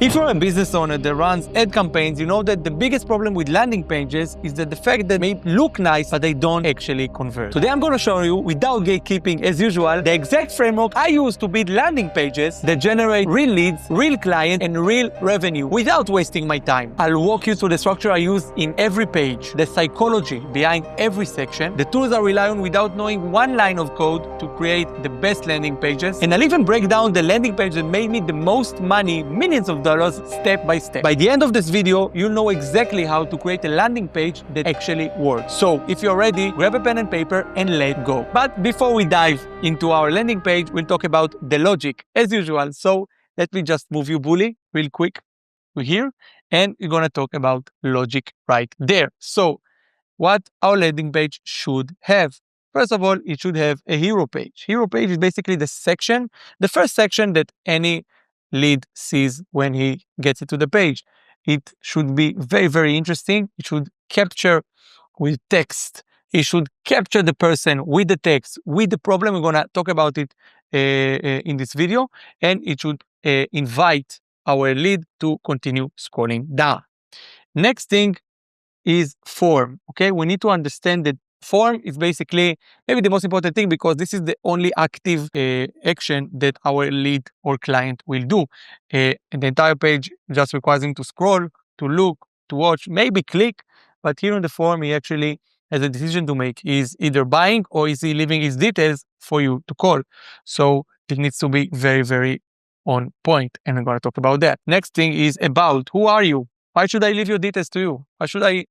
If you're a business owner that runs ad campaigns, you know that the biggest problem with landing pages is that the fact that they look nice, but they don't actually convert. Today I'm going to show you, without gatekeeping as usual, the exact framework I use to build landing pages that generate real leads, real clients, and real revenue without wasting my time. I'll walk you through the structure I use in every page, the psychology behind every section, the tools I rely on without knowing one line of code to create the best landing pages, and I'll even break down the landing page that made me the most money, millions of dollars, step by step. By the end of this video, you'll know exactly how to create a landing page that actually works. So if you're ready, grab a pen and paper and let's go. But before we dive into our landing page, we'll talk about the logic as usual. So let me just move you bully real quick to here, and we're gonna talk about logic right there. So what our landing page should have. First of all, it should have a hero page. Hero page is basically the first section that any lead sees when he gets it to the page. It should be very, very interesting. It should capture with text. It should capture the person with the text, with the problem. We're going to talk about it in this video. And it should invite our lead to continue scrolling down. Next thing is form. Okay, we need to understand that form is basically maybe the most important thing because this is the only active action that our lead or client will do. And the entire page just requires him to scroll, to look, to watch, maybe click. But here on the form, he actually has a decision to make. Is either buying or is he leaving his details for you to call. So it needs to be very, very on point. And I'm going to talk about that. Next thing is about who are you? Why should I leave your details to you? Why should I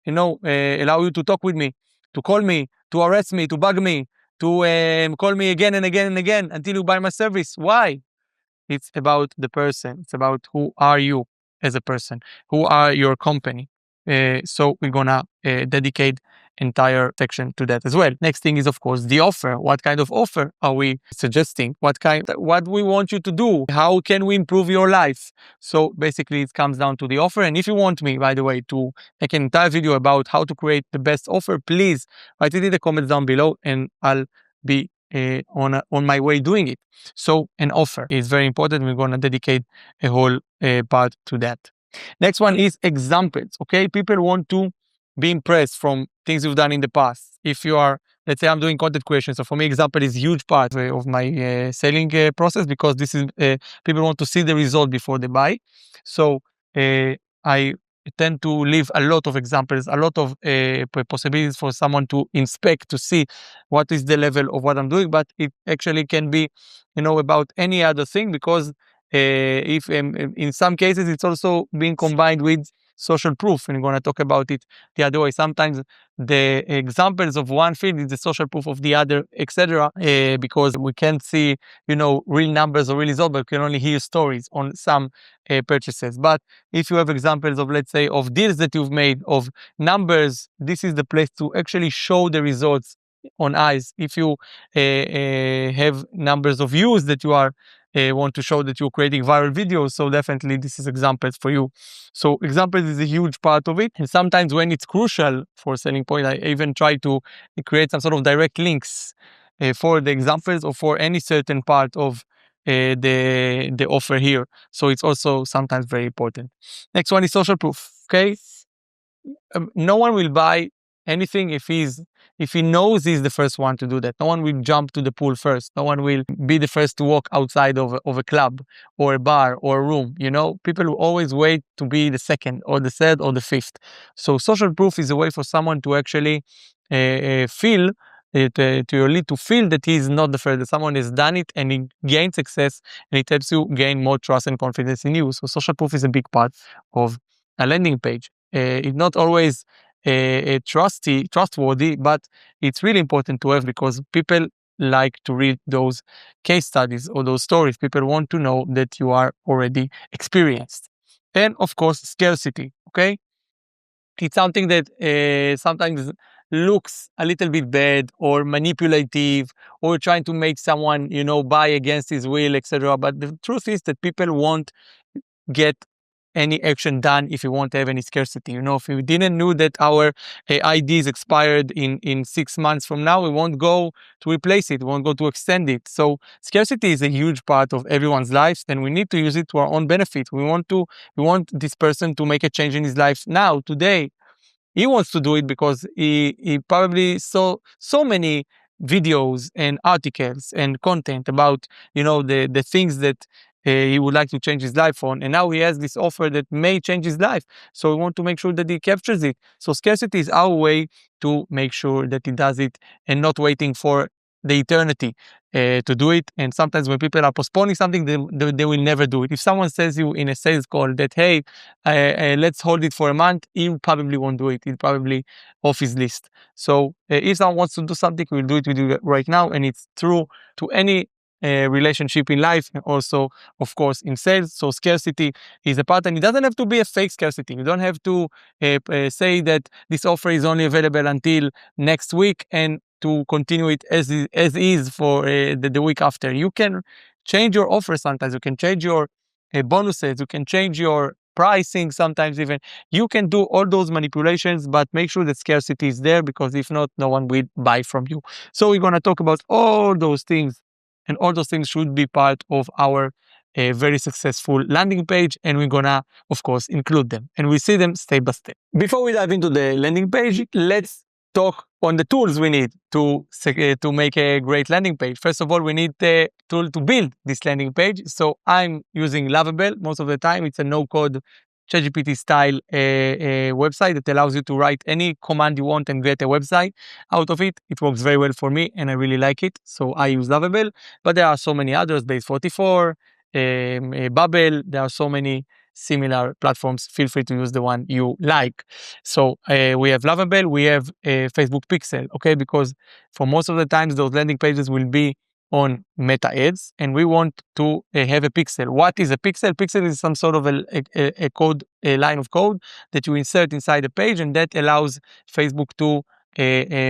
allow you to talk with me, to call me, to arrest me, to bug me, to call me again and again and again until you buy my service? Why? It's about the person. It's about who are you as a person, who are your company. So we're gonna dedicate entire section to that as well. Next thing is, of course, the offer. What kind of offer are we suggesting? What we want you to do? How can we improve your life? So basically it comes down to the offer. And if you want me, by the way, to make an entire video about how to create the best offer, please write it in the comments down below and I'll be on my way doing it. So an offer is very important. We're going to dedicate a whole part to that. Next one is examples. Okay, people want to be impressed from things you've done in the past. If you are, let's say I'm doing content creation, so for me example is a huge part of my selling process because this is people want to see the result before they buy. So I tend to leave a lot of examples, a lot of possibilities for someone to inspect, to see what is the level of what I'm doing. But it actually can be, about any other thing because if in some cases it's also being combined with social proof, and we're going to talk about it the other way. Sometimes the examples of one field is the social proof of the other, etc. Because we can't see, real numbers or real results, but we can only hear stories on some purchases. But if you have examples of, let's say, of deals that you've made, of numbers, this is the place to actually show the results on eyes. If you have numbers of views that you are want to show that you're creating viral videos, so definitely this is examples for you. So examples is a huge part of it, and sometimes when it's crucial for selling point, I even try to create some sort of direct links for the examples or for any certain part of the offer here. So it's also sometimes very important. Next one is social proof. Okay, no one will buy anything if he knows he's the first one to do that. No one will jump to the pool first. No one will be the first to walk outside of a club or a bar or a room. People will always wait to be the second or the third or the fifth. So social proof is a way for someone to actually feel to your lead to feel that he's not the first, that someone has done it and he gained success, and it helps you gain more trust and confidence in you. So social proof is a big part of a landing page. It's not always trustworthy, but it's really important to have because people like to read those case studies or those stories. People want to know that you are already experienced. And of course, scarcity. Okay, it's something that sometimes looks a little bit bad or manipulative or trying to make someone buy against his will, etc. But the truth is that people won't get any action done if you won't have any scarcity. You know, if we didn't know that our ID is expired in 6 months from now, we won't go to replace it, we won't go to extend it. So scarcity is a huge part of everyone's lives, and we need to use it to our own benefit. We want this person to make a change in his life now, today. He wants to do it because he probably saw so many videos and articles and content about, you know, the things that he would like to change his life on, and now he has this offer that may change his life, so we want to make sure that he captures it. So scarcity is our way to make sure that he does it and not waiting for the eternity to do it. And sometimes when people are postponing something, they will never do it. If someone says you in a sales call that, hey, let's hold it for a month, he probably won't do it. He'll probably off his list. So if someone wants to do something, we'll do it with you right now. And it's true to any relationship in life, and also, of course, in sales. So scarcity is a part, and it doesn't have to be a fake scarcity. You don't have to say that this offer is only available until next week and to continue it as is for the week after. You can change your offer sometimes. You can change your bonuses. You can change your pricing sometimes even. You can do all those manipulations, but make sure that scarcity is there, because if not, no one will buy from you. So we're going to talk about all those things, and all those things should be part of our very successful landing page, and we're gonna, of course, include them, and we see them step by step. Before we dive into the landing page, let's talk on the tools we need to make a great landing page. First of all, we need the tool to build this landing page. So I'm using Lovable most of the time. It's a no-code ChatGPT style website that allows you to write any command you want and get a website out of it. It works very well for me, and I really like it. So I use Lovable, but there are so many others, Base 44, Bubble. There are so many similar platforms. Feel free to use the one you like. So we have Lovable, we have Facebook Pixel, okay? Because for most of the times, those landing pages will be on meta ads, and we want to have a pixel. What is a pixel? Pixel is some sort of a code, a line of code that you insert inside the page, and that allows Facebook to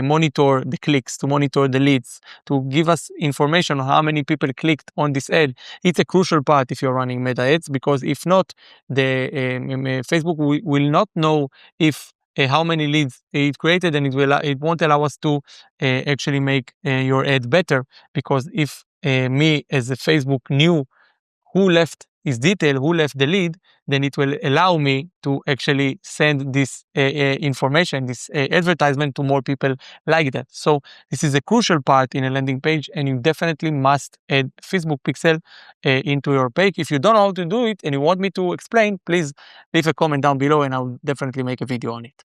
monitor the clicks, to monitor the leads, to give us information on how many people clicked on this ad. It's a crucial part if you're running meta ads, because if not, the Facebook will not know if how many leads it created, and it won't allow us to actually make your ad better. Because if me as a Facebook knew who left his detail, who left the lead, then it will allow me to actually send this information, this advertisement to more people like that. So this is a crucial part in a landing page, and you definitely must add Facebook Pixel into your page. If you don't know how to do it and you want me to explain, please leave a comment down below and I'll definitely make a video on it.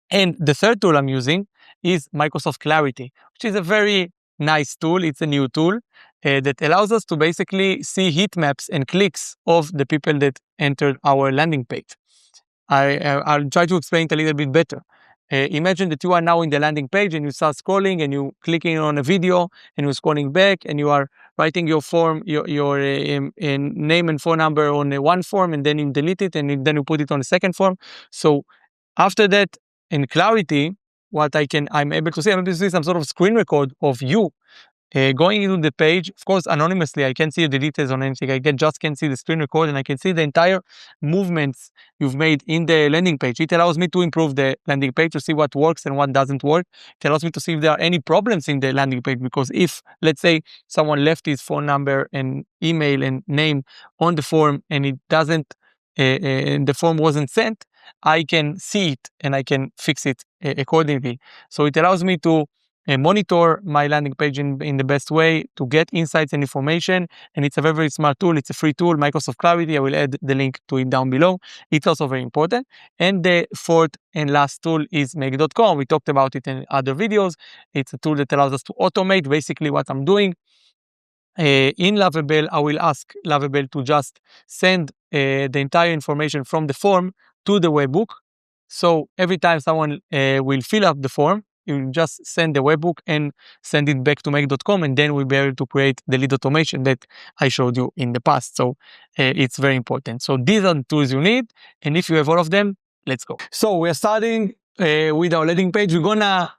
And the third tool I'm using is Microsoft Clarity, which is a very nice tool. It's a new tool that allows us to basically see heat maps and clicks of the people that entered our landing page. I'll try to explain it a little bit better. Imagine that you are now in the landing page and you start scrolling and you clicking on a video and you're scrolling back and you are writing your form, your name and phone number on one form, and then you delete it and then you put it on a second form. So after that, in Clarity, what I'm able to see some sort of screen record of you going into the page. Of course, anonymously, I can't see the details on anything. I just can see the screen record, and I can see the entire movements you've made in the landing page. It allows me to improve the landing page, to see what works and what doesn't work. It allows me to see if there are any problems in the landing page, because if, let's say, someone left his phone number and email and name on the form and it doesn't, and the form wasn't sent, I can see it and I can fix it accordingly. So it allows me to monitor my landing page in the best way, to get insights and information. And it's a very, very smart tool. It's a free tool, Microsoft Clarity. I will add the link to it down below. It's also very important. And the fourth and last tool is Make.com. We talked about it in other videos. It's a tool that allows us to automate basically what I'm doing. In Lovable, I will ask Lovable to just send the entire information from the form to the webbook. So every time someone will fill up the form, you will just send the webbook and send it back to Make.com, and then we'll be able to create the lead automation that I showed you in the past. So it's very important. So these are the tools you need, and if you have all of them, let's go. So we're starting with our landing page. We're gonna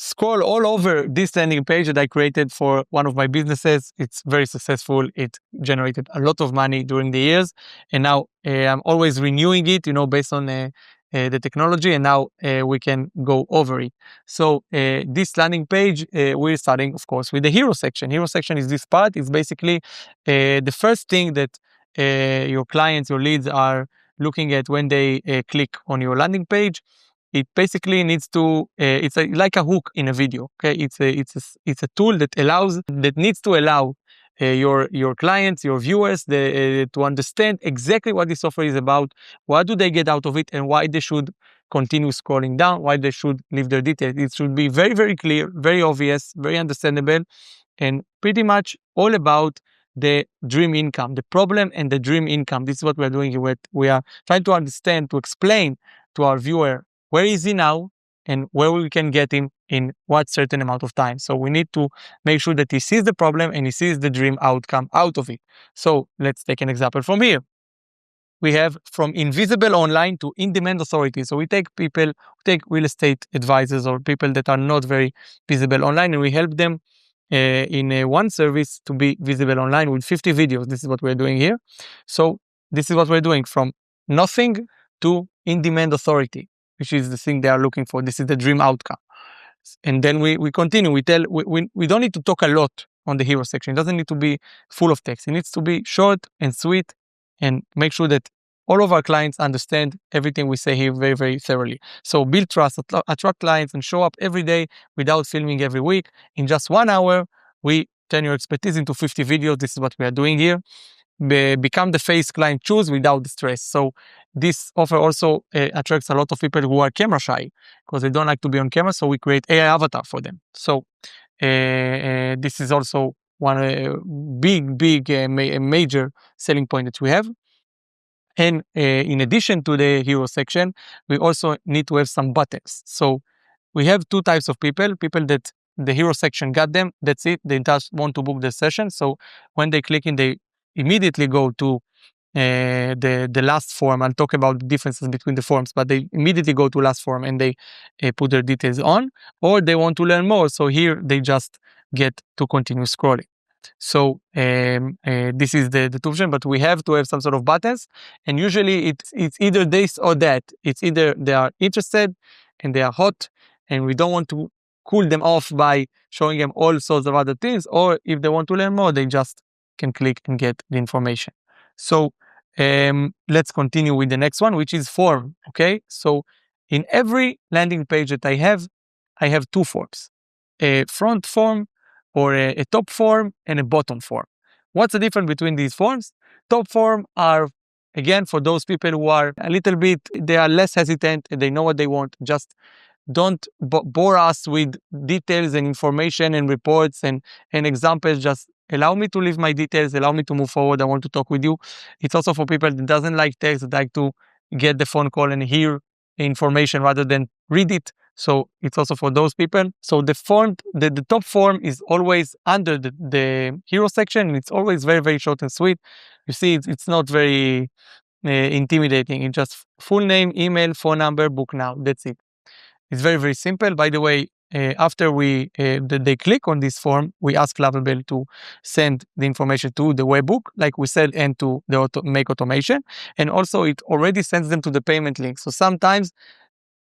scroll all over this landing page that I created for one of my businesses. It's very successful. It generated a lot of money during the years. And now I'm always renewing it, based on the technology. And now we can go over it. So this landing page, we're starting, of course, with the hero section. Hero section is this part. It's basically the first thing that your clients, your leads are looking at when they click on your landing page. It basically needs to, like a hook in a video. Okay, it's a tool that needs to allow your clients, your viewers, to understand exactly what this software is about, what do they get out of it, and why they should continue scrolling down, why they should leave their details. It should be very, very clear, very obvious, very understandable, and pretty much all about the dream income, the problem and the dream income. This is what we're doing here. We are trying to understand, to explain to our viewer where is he now and where we can get him in what certain amount of time. So we need to make sure that he sees the problem and he sees the dream outcome out of it. So let's take an example from here. We have from invisible online to in-demand authority. So we take real estate advisors or people that are not very visible online, and we help them in one service to be visible online with 50 videos. This is what we're doing here. So this is what we're doing from nothing to in-demand authority, which is the thing they are looking for. This is the dream outcome. And then we continue. We don't need to talk a lot on the hero section. It doesn't need to be full of text. It needs to be short and sweet, and make sure that all of our clients understand everything we say here very, very thoroughly. So build trust, attract clients, and show up every day without filming every week. In just 1 hour, we turn your expertise into 50 videos. This is what we are doing here. Become the face client choose without the stress. So this offer also attracts a lot of people who are camera shy because they don't like to be on camera. So we create AI avatar for them. So this is also one big major selling point that we have. And in addition to the hero section, we also need to have some buttons. So we have two types of people that the hero section got them. That's it. They just want to book the session. So when they click in, they immediately go to the last form. I'll talk about the differences between the forms, but they immediately go to last form and they put their details on, or they want to learn more. So here they just get to continue scrolling. So this is the two version, but we have to have some sort of buttons, and usually it's either this or that. It's either they are interested and they are hot, and we don't want to cool them off by showing them all sorts of other things, or if they want to learn more, they just can click and get the information. So let's continue with the next one, which is form. Okay, so in every landing page that I have two forms: a front form, or a top form, and a bottom form. What's the difference between these forms? Top form are, again, for those people who are a little bit, they are less hesitant and they know what they want. Just don't bore us with details and information and reports and examples. Just allow me to leave my details, allow me to move forward. I want to talk with you. It's also for people that doesn't like text, that like to get the phone call and hear information rather than read it. So it's also for those people. So the top form is always under the hero section, and it's always very, very short and sweet. You see, it's not very intimidating. It's just full name, email, phone number, book now. That's it. It's very, very simple. By the way, after they click on this form, we ask Lovable to send the information to the webbook, like we said, and to the make automation. And also it already sends them to the payment link. So sometimes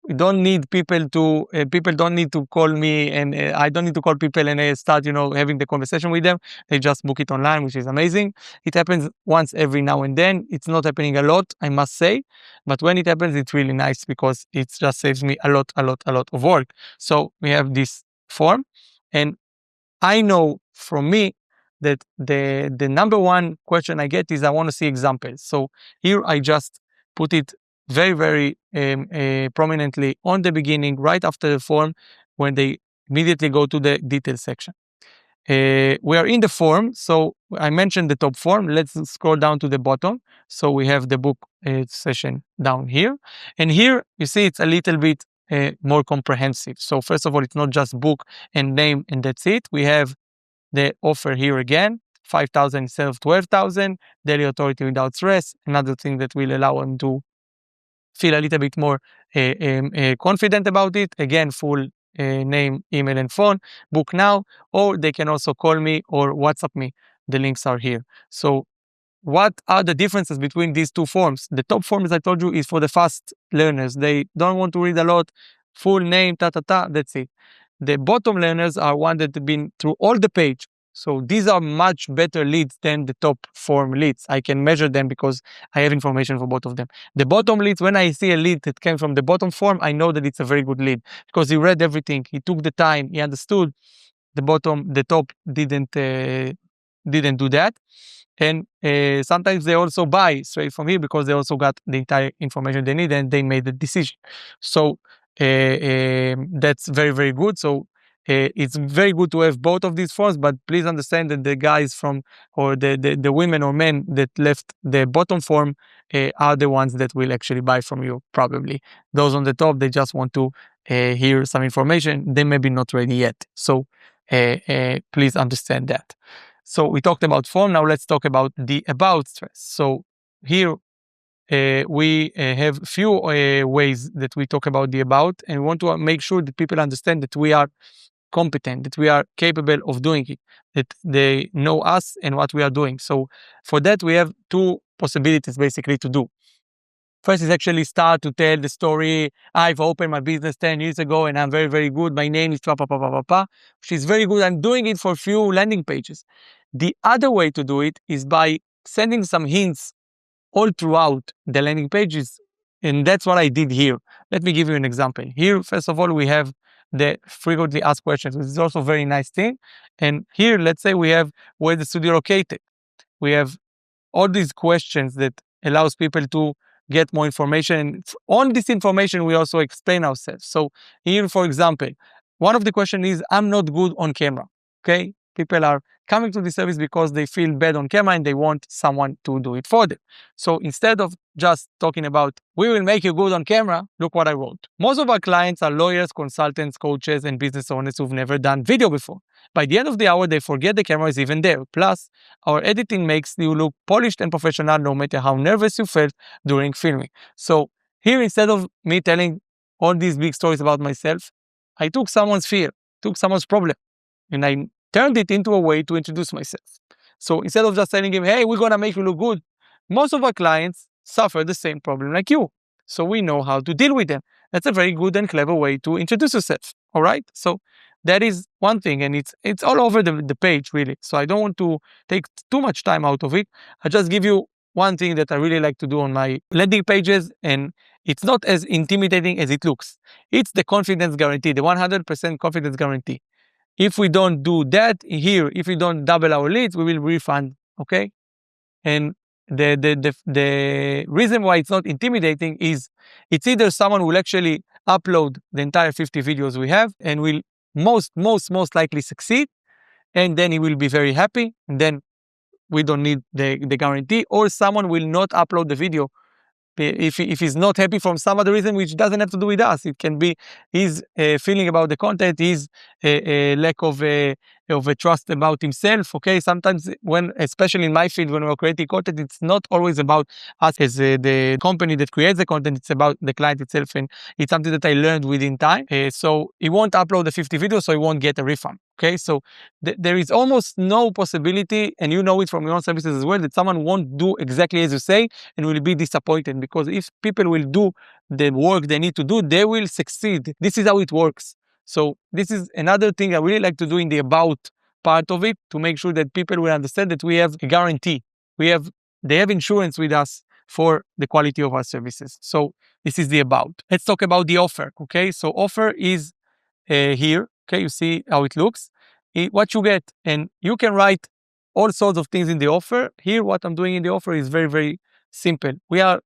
we don't need people don't need to call me, and I don't need to call people and start, having the conversation with them. They just book it online, which is amazing. It happens once every now and then. It's not happening a lot, I must say, but when it happens, it's really nice because it just saves me a lot of work. So we have this form, and I know from me that the number one question I get is I want to see examples. So here I just put it very, very prominently on the beginning, right after the form, when they immediately go to the details section. We are in the form, so I mentioned the top form. Let's scroll down to the bottom. So we have the book session down here. And here, you see, it's a little bit more comprehensive. So first of all, it's not just book and name and that's it. We have the offer here again, 5,000 instead of 12,000, daily authority without stress, another thing that will allow them to feel a little bit more confident about it. Again, full name, email, and phone, book now, or they can also call me or WhatsApp me. The links are here. So what are the differences between these two forms? The top form, as I told you, is for the fast learners. They don't want to read a lot, full name, that's it. The bottom learners are one that have been through all the page. So these are much better leads than the top form leads. I can measure them because I have information for both of them. The bottom leads, when I see a lead that came from the bottom form, I know that it's a very good lead because he read everything. He took the time. He understood. The top didn't do that. And sometimes they also buy straight from here because they also got the entire information they need and they made the decision. So that's very, very good. So it's very good to have both of these forms, but please understand that the guys from, or the women or men that left the bottom form are the ones that will actually buy from you, probably. Those on the top, they just want to hear some information. They may be not ready yet. So please understand that. So we talked about form. Now let's talk about the about stress. So here we have few ways that we talk about the about, and we want to make sure that people understand that we are competent, that we are capable of doing it, that they know us and what we are doing. So for that, we have two possibilities basically to do. First is actually start to tell the story. I've opened my business 10 years ago and I'm very, very good. My name is pa, which is very good. I'm doing it for a few landing pages. The other way to do it is by sending some hints all throughout the landing pages. And that's what I did here. Let me give you an example. Here, first of all, we have the frequently asked questions, which is also a very nice thing. And here, let's say we have where the studio located. We have all these questions that allows people to get more information. On this information, we also explain ourselves. So here, for example, one of the questions is, I'm not good on camera. Okay. People are coming to the service because they feel bad on camera and they want someone to do it for them. So instead of just talking about, we will make you good on camera, look what I wrote. Most of our clients are lawyers, consultants, coaches, and business owners who've never done video before. By the end of the hour, they forget the camera is even there. Plus, our editing makes you look polished and professional no matter how nervous you felt during filming. So here, instead of me telling all these big stories about myself, I took someone's fear, took someone's problem, and I turned it into a way to introduce myself. So instead of just telling him, hey, we're going to make you look good, most of our clients suffer the same problem like you. So we know how to deal with them. That's a very good and clever way to introduce yourself. All right. So that is one thing. And it's all over the page, really. So I don't want to take too much time out of it. I just give you one thing that I really like to do on my landing pages. And it's not as intimidating as it looks. It's the confidence guarantee, the 100% confidence guarantee. If we don't do that here, if we don't double our leads, we will refund. Okay. And the reason why it's not intimidating is it's either someone will actually upload the entire 50 videos we have and will most likely succeed, and then he will be very happy, and then we don't need the guarantee, or someone will not upload the video if he's not happy from some other reason, which doesn't have to do with us. It can be his feeling about the content, his lack of a trust about himself. Okay, sometimes when, especially in my field, when we're creating content, it's not always about us as the company that creates the content. It's about the client itself, and it's something that I learned within time. So he won't upload the 50 videos, so he won't get a refund. Okay, so there is almost no possibility, and you know it from your own services as well, that someone won't do exactly as you say and will be disappointed, because if people will do the work they need to do, they will succeed. This is how it works. So this is another thing I really like to do in the about part of it, to make sure that people will understand that we have a guarantee. They have insurance with us for the quality of our services. So this is the about. Let's talk about the offer. Okay, so offer is here. Okay, you see how it looks, what you get, and you can write all sorts of things in the offer. Here, what I'm doing in the offer is very, very simple. We are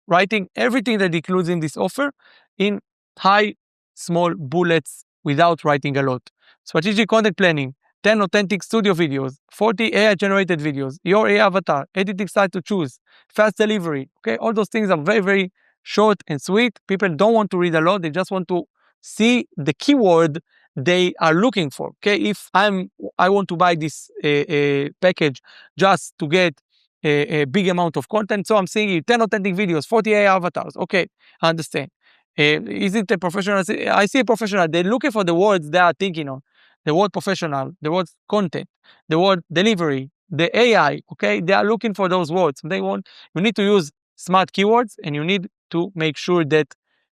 writing everything that includes in this offer in high, small bullets without writing a lot. Strategic content planning, 10 authentic studio videos, 40 AI-generated videos, your AI avatar, editing style to choose, fast delivery. Okay, all those things are very, very short and sweet. People don't want to read a lot. They just want to see the keyword they are looking for. Okay, if I want to buy this package just to get a big amount of content, so I'm seeing 10 authentic videos, 40 AI avatars. Okay, I understand. Is it a professional? I see a professional. They're looking for the words they are thinking on. The word professional, the word content, the word delivery, the AI. Okay, they are looking for those words. They want. You need to use smart keywords, and you need to make sure that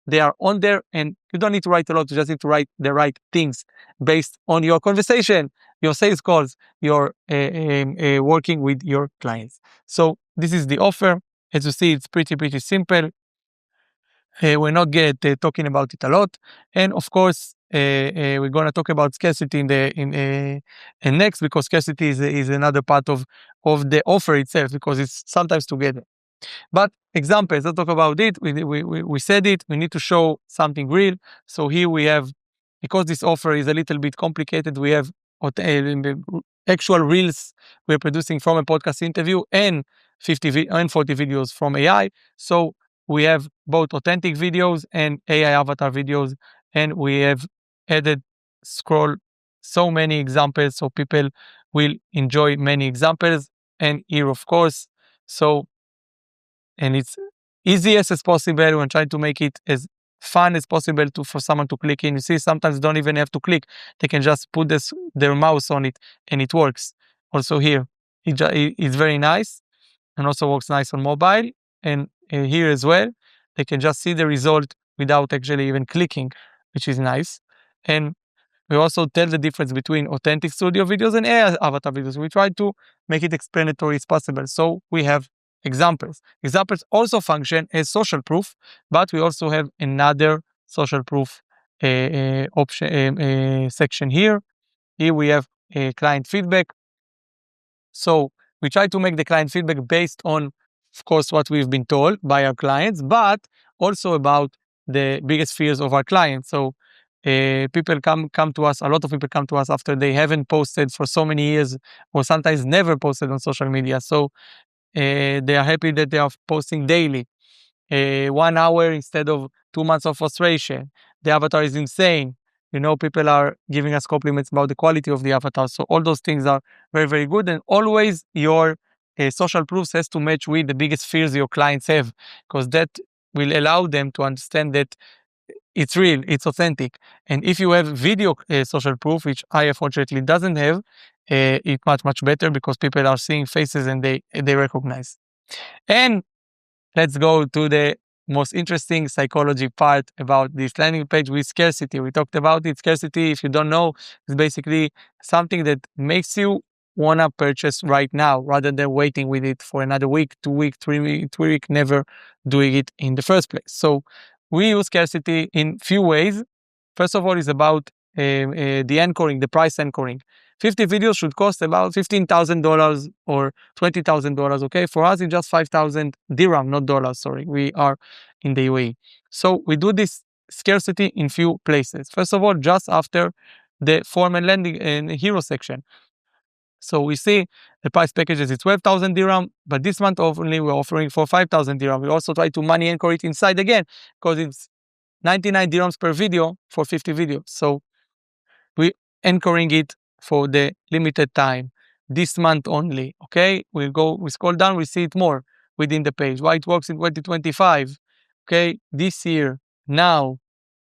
they are on there. And you don't need to write a lot. You just need to write the right things based on your conversation, your sales calls, your working with your clients. So this is the offer. As you see, it's pretty simple. We're not get talking about it a lot, and of course, we're gonna talk about scarcity in next, because scarcity is another part of the offer itself, because it's sometimes together. But examples, let's talk about it. We said it, we need to show something real. So here we have, because this offer is a little bit complicated, we have actual reels we're producing from a podcast interview and 40 videos from AI. So we have both authentic videos and AI avatar videos, and we have added scroll so many examples so people will enjoy many examples. And here, of course, so and it's easiest as possible. When trying to make it as fun as possible for someone to click in. You see, sometimes don't even have to click; they can just put their mouse on it, and it works. Also here, it's very nice, and also works nice on mobile. And here as well, they can just see the result without actually even clicking, which is nice. And we also tell the difference between authentic studio videos and AI avatar videos. We try to make it explanatory as possible. So we have examples. Examples also function as social proof, but we also have another social proof option section here. Here we have client feedback. So we try to make the client feedback based on, of course, what we've been told by our clients, but also about the biggest fears of our clients. So people come to us. A lot of people come to us after they haven't posted for so many years, or sometimes never posted on social media. So they are happy that they are posting daily. 1 hour instead of 2 months of frustration. The avatar is insane. People are giving us compliments about the quality of the avatar. So all those things are very good. And always your social proofs has to match with the biggest fears your clients have, because that will allow them to understand that it's real, it's authentic. And if you have video social proof, which I unfortunately doesn't have, it's much better, because people are seeing faces and they recognize. And let's go to the most interesting psychology part about this landing page with scarcity. We talked about it. Scarcity, if you don't know, is basically something that makes you want to purchase right now rather than waiting with it for another week, 2 week, 3 week, never doing it in the first place. So we use scarcity in few ways. First of all, is about the anchoring, the price anchoring. 50 videos should cost about $15,000 or $20,000. Okay, for us it's just 5,000 dirham, not dollars. Sorry, we are in the UAE. So we do this scarcity in few places. First of all, just after the form and landing and hero section. So we see the price packages is 12,000 dirham, but this month only we're offering for 5,000 dirham. We also try to money anchor it inside again, because it's 99 dirhams per video for 50 videos. So we anchoring it for the limited time, this month only. Okay, we scroll down, we see it more within the page. Why it works in 2025? Okay, this year, now.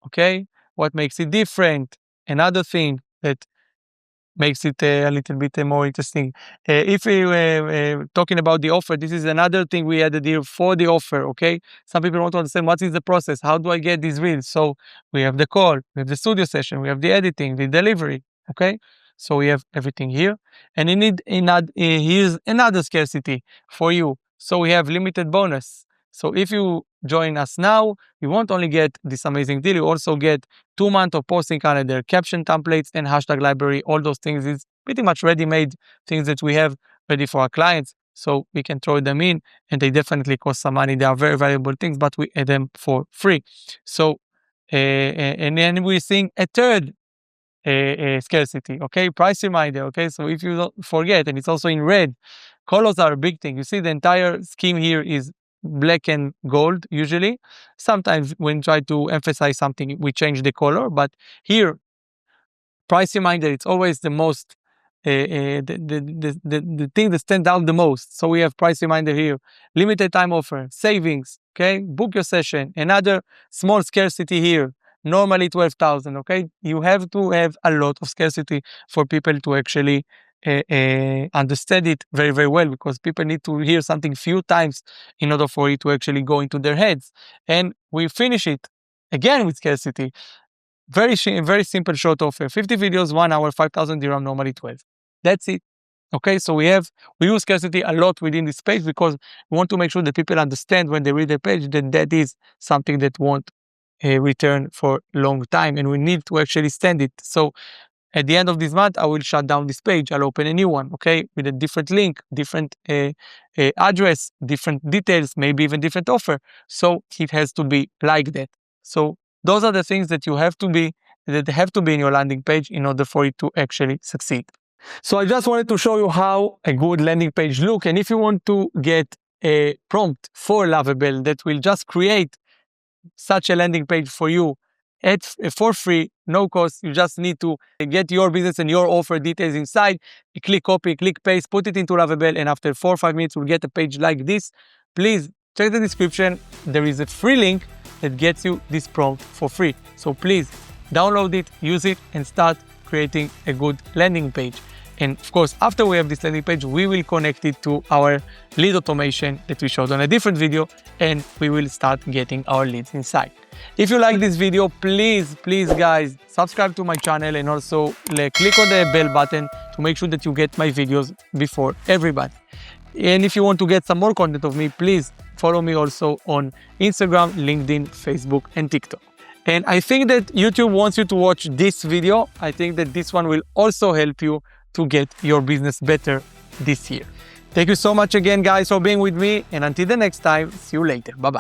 Okay, what makes it different? Another thing that makes it a little bit more interesting. If we were talking about the offer, this is another thing we added here for the offer. Okay, some people want to understand what is the process. How do I get these reels? So we have the call, we have the studio session, we have the editing, the delivery. Okay, so we have everything here, and here's another scarcity for you. So we have limited bonus. So if you join us now, you won't only get this amazing deal, you also get 2 months of posting calendar, caption templates, and hashtag library. All those things is pretty much ready-made things that we have ready for our clients. So we can throw them in, and they definitely cost some money. They are very valuable things, but we add them for free. So, and then we're seeing a third scarcity. Okay, price reminder. Okay, so if you don't forget, and it's also in red, colors are a big thing. You see, the entire scheme here is black and gold usually. Sometimes when we try to emphasize something, we change the color, but here, price reminder, it's always the most the thing that stands out the most. So we have price reminder here, limited time offer, savings, okay? Book your session, another small scarcity here, normally 12,000, okay? You have to have a lot of scarcity for people to actually understand it very, very well, because people need to hear something few times in order for it to actually go into their heads. And we finish it again with scarcity. Very simple short offer, 50 videos, 1 hour, 5,000 dirham, normally 12. That's it. Okay, so we use scarcity a lot within this page, because we want to make sure that people understand when they read the page that that is something that won't return for a long time, and we need to actually stand it. So at the end of this month, I will shut down this page. I'll open a new one, okay, with a different link, different address, different details, maybe even different offer. So it has to be like that. So those are the things that have to be in your landing page in order for it to actually succeed. So I just wanted to show you how a good landing page look. And if you want to get a prompt for Lovable that will just create such a landing page for you for free, no cost, you just need to get your business and your offer details inside. You click copy, click paste, put it into Lovable, and after 4 or 5 minutes, you'll get a page like this. Please check the description. There is a free link that gets you this prompt for free. So please download it, use it, and start creating a good landing page. And of course, after we have this landing page, we will connect it to our lead automation that we showed on a different video, and we will start getting our leads inside. If you like this video, please guys, subscribe to my channel, and also click on the bell button to make sure that you get my videos before everybody. And if you want to get some more content of me, please follow me also on Instagram, LinkedIn, Facebook, and TikTok. And I think that YouTube wants you to watch this video. I think that this one will also help you to get your business better this year. Thank you so much again, guys, for being with me. And until the next time, see you later. Bye-bye.